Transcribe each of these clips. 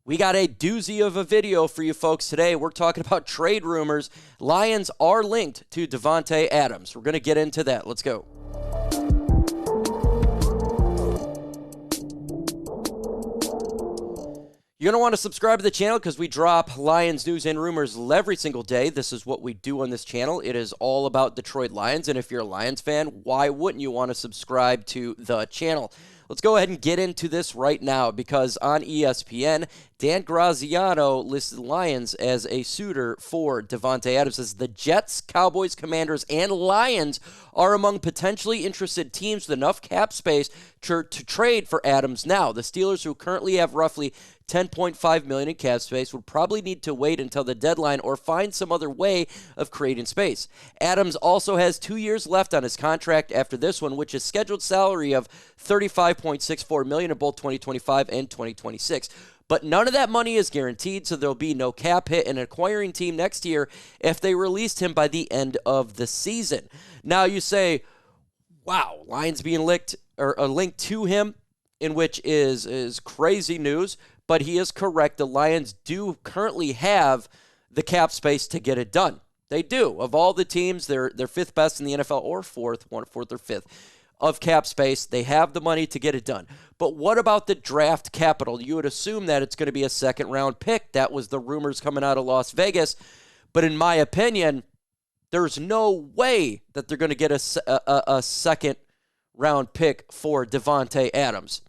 We got a doozy of a video for you folks today. We're talking about trade rumors. Lions are linked to Davante Adams. We're going to get into that. Let's go. You're going to want to subscribe to the channel because we drop Lions news and rumors every single day. This is what we do on this channel. It is all about Detroit Lions, and if you're a Lions fan, why wouldn't you want to subscribe to the channel? Let's go ahead and get into this right now because on ESPN, Dan Graziano listed Lions as a suitor for Davante Adams. As the Jets, Cowboys, Commanders, and Lions are among potentially interested teams with enough cap space to trade for Adams now. The Steelers, who currently have roughly $10.5 million in cap space, would probably need to wait until the deadline or find some other way of creating space. Adams also has 2 years left on his contract after this one, which is scheduled salary of $35.64 million in both 2025 and 2026. But none of that money is guaranteed, so there'll be no cap hit in an acquiring team next year if they released him by the end of the season. Now you say, wow, Lions being linked to him, in which is crazy news. But he is correct. The Lions do currently have the cap space to get it done. They do. Of all the teams, they're fifth best in the NFL, or fourth or fifth of cap space. They have the money to get it done. But what about the draft capital? You would assume that it's going to be a second-round pick. That was the rumors coming out of Las Vegas. But in my opinion, there's no way that they're going to get a second-round pick for Davante Adams.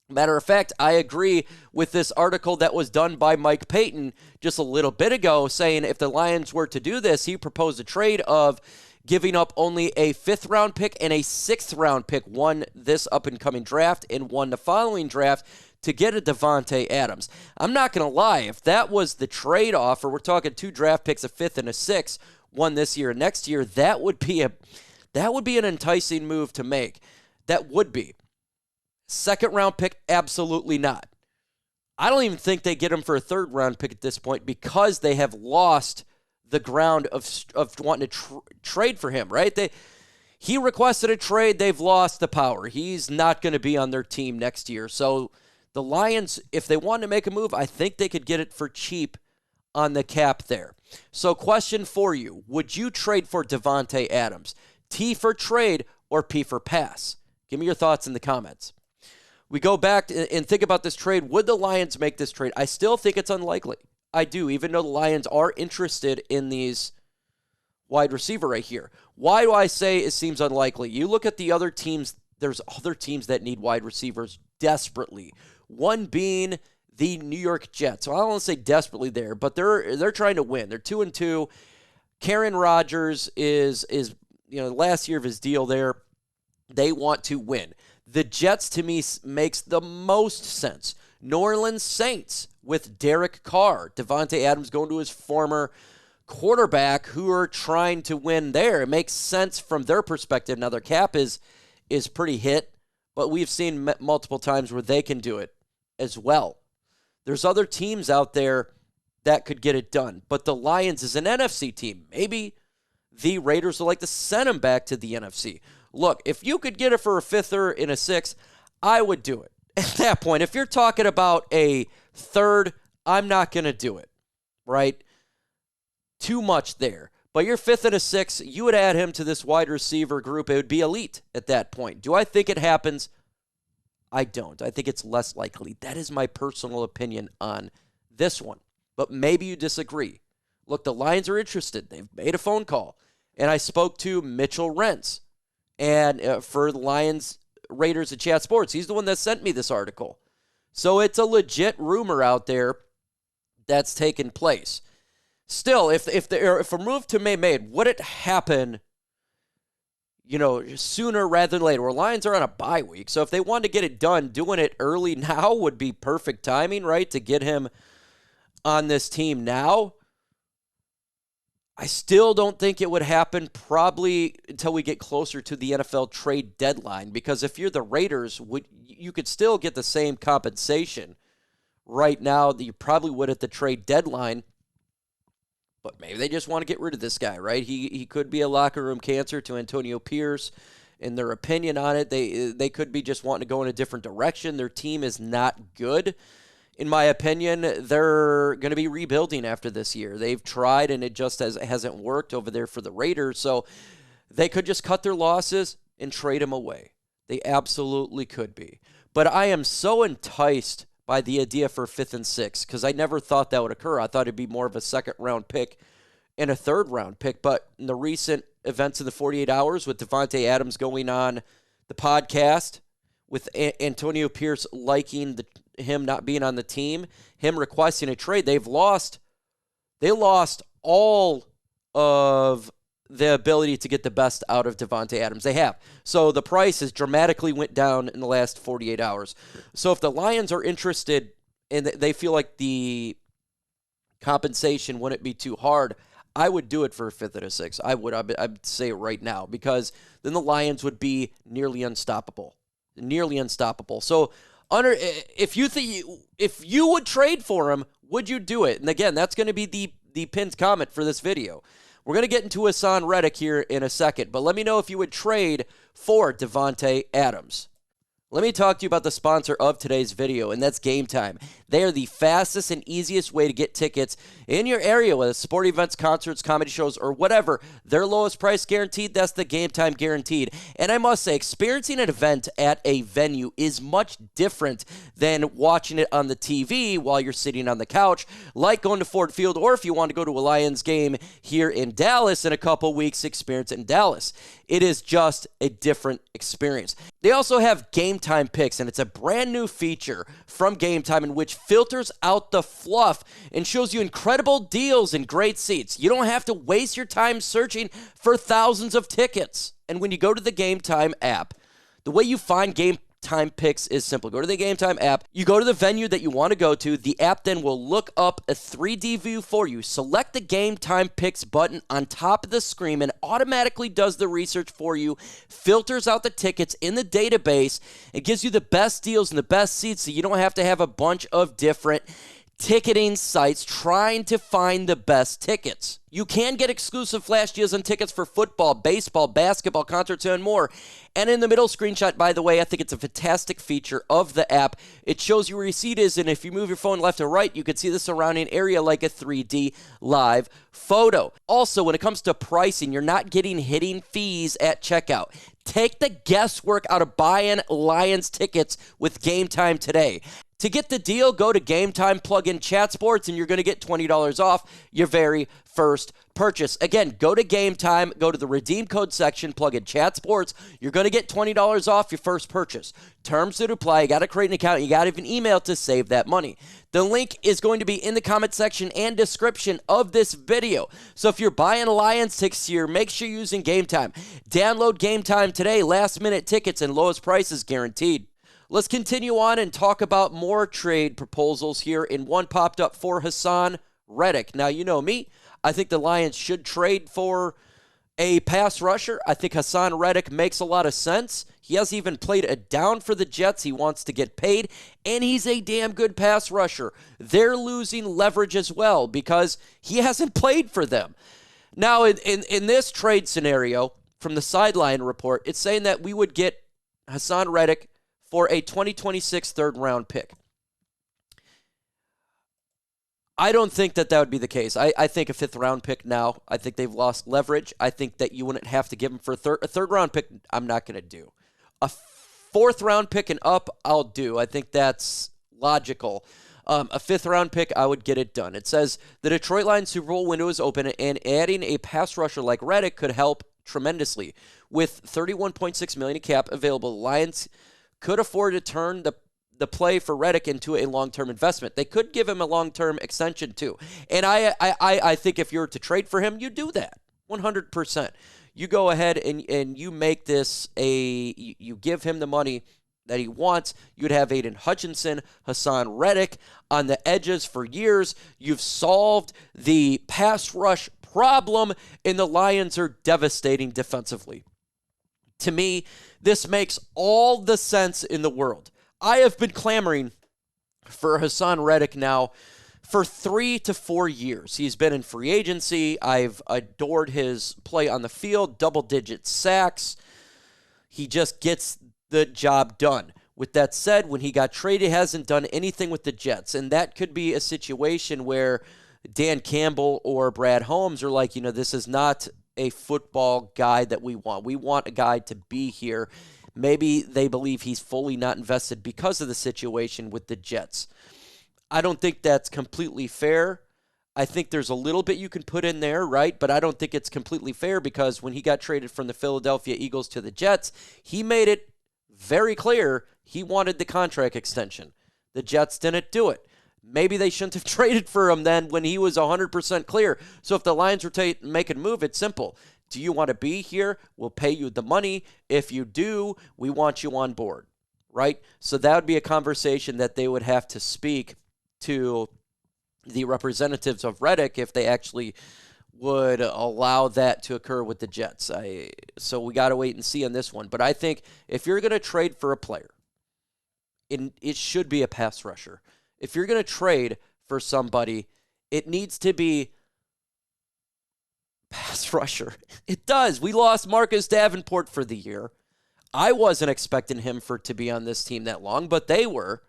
Matter of fact, I agree with this article that was done by Mike Payton just a little bit ago, saying if the Lions were to do this, he proposed a trade of giving up only a fifth-round pick and a sixth-round pick, one this up-and-coming draft and one the following draft, to get a Davante Adams. I'm not going to lie, if that was the trade offer, we're talking 2 draft picks, a fifth and a sixth, one this year and next year, that would be an enticing move to make. That would be. Second-round pick, absolutely not. I don't even think they get him for a third-round pick at this point because they have lost the ground of wanting to trade for him, right? He requested a trade. They've lost the power. He's not going to be on their team next year. So the Lions, if they wanted to make a move, I think they could get it for cheap on the cap there. So question for you, would you trade for Davante Adams? T for trade or P for pass? Give me your thoughts in the comments. We go back and think about this trade. Would the Lions make this trade? I still think it's unlikely. I do, even though the Lions are interested in these wide receiver right here. Why do I say it seems unlikely? You look at the other teams. There's other teams that need wide receivers desperately. One being the New York Jets. So I don't want to say desperately there, but they're trying to win. They're 2-2. Aaron Rodgers is last year of his deal there. They want to win. The Jets, to me, makes the most sense. New Orleans Saints with Derek Carr. Davante Adams going to his former quarterback who are trying to win there. It makes sense from their perspective. Now, their cap is pretty hit, but we've seen multiple times where they can do it as well. There's other teams out there that could get it done, but the Lions is an NFC team. Maybe the Raiders would like to send him back to the NFC. Look, if you could get it for a fifth or in a sixth, I would do it. At that point, if you're talking about a third, I'm not going to do it, right? Too much there. But your fifth and a sixth, you would add him to this wide receiver group. It would be elite at that point. Do I think it happens? I don't. I think it's less likely. That is my personal opinion on this one. But maybe you disagree. Look, the Lions are interested. They've made a phone call. And I spoke to Mitchell Rentz. And for the Lions, Raiders at Chat Sports, he's the one that sent me this article. So it's a legit rumor out there that's taken place. Still, if a move to be made, would it happen, sooner rather than later? Well, Lions are on a bye week, so if they wanted to get it done, doing it early now would be perfect timing, right, to get him on this team now. I still don't think it would happen probably until we get closer to the NFL trade deadline, because if you're the Raiders, you could still get the same compensation right now that you probably would at the trade deadline, but maybe they just want to get rid of this guy, right? He could be a locker room cancer to Antonio Pierce in their opinion on it. They could be just wanting to go in a different direction. Their team is not good. in my opinion, they're going to be rebuilding after this year. They've tried, and it just hasn't worked over there for the Raiders. So they could just cut their losses and trade him away. They absolutely could be. But I am so enticed by the idea for 5th and 6th because I never thought that would occur. I thought it'd be more of a second-round pick and a third-round pick. But in the recent events in the 48 hours with Davante Adams going on the podcast, with Antonio Pierce liking him not being on the team, him requesting a trade, they lost all of the ability to get the best out of Davante Adams. They have. So the price has dramatically went down in the last 48 hours. So if the Lions are interested and they feel like the compensation wouldn't be too hard, I would do it for a 5th and a 6th. I'd say it right now, because then the Lions would be nearly unstoppable. Nearly unstoppable. So if you would trade for him, would you do it? And again, that's going to be the pinned comment for this video. We're going to get into Haason Reddick here in a second, but let me know if you would trade for Davante Adams. Let me talk to you about the sponsor of today's video, and that's Game Time. They are the fastest and easiest way to get tickets in your area, whether it's sport events, concerts, comedy shows, or whatever. Their lowest price guaranteed, that's the Game Time guaranteed. And I must say, experiencing an event at a venue is much different than watching it on the TV while you're sitting on the couch, like going to Ford Field, or if you want to go to a Lions game here in Dallas in a couple weeks, experience it in Dallas. It is just a different experience. They also have Game Time Picks, and it's a brand new feature from Game Time in which filters out the fluff and shows you incredible deals and great seats. You don't have to waste your time searching for thousands of tickets. And when you go to the Game Time app, the way you find Game Time Picks is simple. Go to the Game Time app. You go to the venue that you want to go to. The app then will look up a 3D view for you. Select the Game Time Picks button on top of the screen and automatically does the research for you, filters out the tickets in the database. It gives you the best deals and the best seats, so you don't have to have a bunch of different ticketing sites trying to find the best tickets. You can get exclusive flash deals on tickets for football, baseball, basketball, concerts, and more. And in the middle screenshot, by the way, I think it's a fantastic feature of the app. It shows you where your seat is, and if you move your phone left or right, you can see the surrounding area like a 3D live photo. Also, when it comes to pricing, you're not getting hidden fees at checkout. Take the guesswork out of buying Lions tickets with Game Time today. To get the deal, go to Game Time, plug in Chat Sports, and you're going to get $20 off your very first purchase. Again, go to Game Time, go to the redeem code section, plug in Chat Sports. You're going to get $20 off your first purchase. Terms that apply. You got to create an account. You got to have an email to save that money. The link is going to be in the comment section and description of this video. So if you're buying Lions tickets here, make sure you're using Game Time. Download Game Time today. Last minute tickets and lowest prices guaranteed. Let's continue on and talk about more trade proposals here, and one popped up for Haason Reddick. Now, you know me. I think the Lions should trade for a pass rusher. I think Haason Reddick makes a lot of sense. He hasn't even played a down for the Jets. He wants to get paid, and he's a damn good pass rusher. They're losing leverage as well because he hasn't played for them. Now, in this trade scenario, from the sideline report, it's saying that we would get Haason Reddick for a 2026 third-round pick. I don't think that would be the case. I think a fifth-round pick now. I think they've lost leverage. I think that you wouldn't have to give them for a third-round pick. I'm not going to do. A fourth-round pick and up, I'll do. I think that's logical. A fifth-round pick, I would get it done. It says the Detroit Lions Super Bowl window is open, and adding a pass rusher like Reddick could help tremendously. With $31.6 million in cap available, the Lions could afford to turn the play for Reddick into a long-term investment. They could give him a long-term extension too. And I think if you're to trade for him, you do that 100%. You go ahead and you make this you give him the money that he wants. You'd have Aiden Hutchinson, Haason Reddick on the edges for years. You've solved the pass rush problem, and the Lions are devastating defensively. To me, this makes all the sense in the world. I have been clamoring for Haason Reddick now for 3 to 4 years. He's been in free agency. I've adored his play on the field, double-digit sacks. He just gets the job done. With that said, when he got traded, he hasn't done anything with the Jets. And that could be a situation where Dan Campbell or Brad Holmes are like, this is not a football guy that we want. We want a guy to be here. Maybe they believe he's fully not invested because of the situation with the Jets. I don't think that's completely fair. I think there's a little bit you can put in there, right? But I don't think it's completely fair because when he got traded from the Philadelphia Eagles to the Jets, he made it very clear he wanted the contract extension. The Jets didn't do it. Maybe they shouldn't have traded for him then when he was 100% clear. So if the Lions were making a move, it's simple. Do you want to be here? We'll pay you the money. If you do, we want you on board, right? So that would be a conversation that they would have to speak to the representatives of Reddick if they actually would allow that to occur with the Jets. So we got to wait and see on this one. But I think if you're going to trade for a player, it should be a pass rusher. If you're going to trade for somebody, it needs to be pass rusher. It does. We lost Marcus Davenport for the year. I wasn't expecting him to be on this team that long, but they were.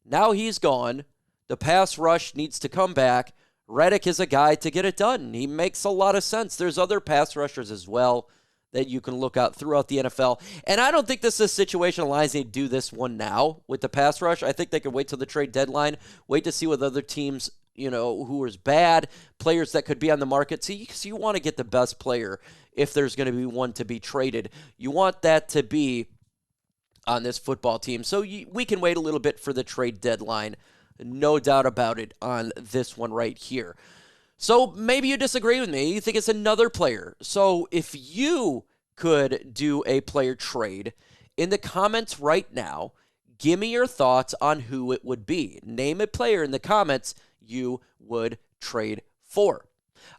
Now he's gone. The pass rush needs to come back. Reddick is a guy to get it done. He makes a lot of sense. There's other pass rushers as well that you can look out throughout the NFL. And I don't think this is a situation the Lions need to do this one now with the pass rush. I think they could wait till the trade deadline, wait to see what other teams, who is bad, players that could be on the market. See, because you want to get the best player if there's going to be one to be traded. You want that to be on this football team. So we can wait a little bit for the trade deadline. No doubt about it on this one right here. So maybe you disagree with me. You think it's another player. So if you could do a player trade, in the comments right now, give me your thoughts on who it would be. Name a player in the comments you would trade for.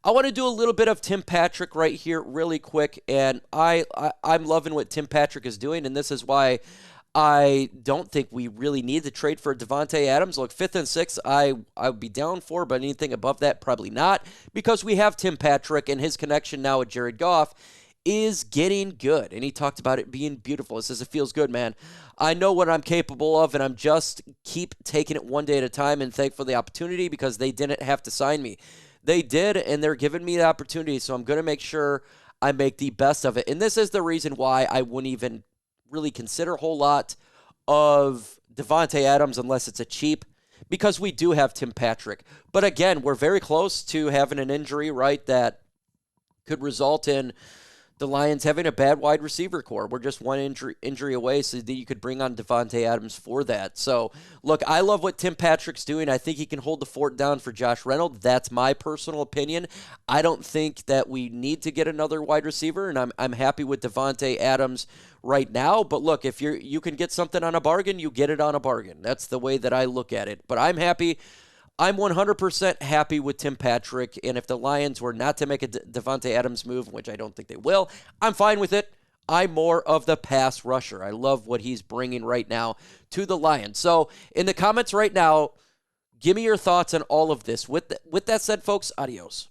I want to do a little bit of Tim Patrick right here really quick, and I'm loving what Tim Patrick is doing, and this is why I don't think we really need to trade for Davante Adams. Look, 5th and 6th, I would be down for, but anything above that, probably not, because we have Tim Patrick, and his connection now with Jared Goff is getting good. And he talked about it being beautiful. He says, it feels good, man. I know what I'm capable of, and I'm just keep taking it one day at a time and thankful for the opportunity because they didn't have to sign me. They did, and they're giving me the opportunity, so I'm going to make sure I make the best of it. And this is the reason why I wouldn't even really consider a whole lot of Davante Adams unless it's a cheap, because we do have Tim Patrick. But again, we're very close to having an injury, right, that could result in the Lions having a bad wide receiver core. We're just one injury away, so that you could bring on Davante Adams for that. So, look, I love what Tim Patrick's doing. I think he can hold the fort down for Josh Reynolds. That's my personal opinion. I don't think that we need to get another wide receiver, and I'm happy with Davante Adams right now. But look, if you can get something on a bargain, you get it on a bargain. That's the way that I look at it. But I'm happy. I'm 100% happy with Tim Patrick, and if the Lions were not to make a Davante Adams move, which I don't think they will, I'm fine with it. I'm more of the pass rusher. I love what he's bringing right now to the Lions. So in the comments right now, give me your thoughts on all of this. With that said, folks, adios.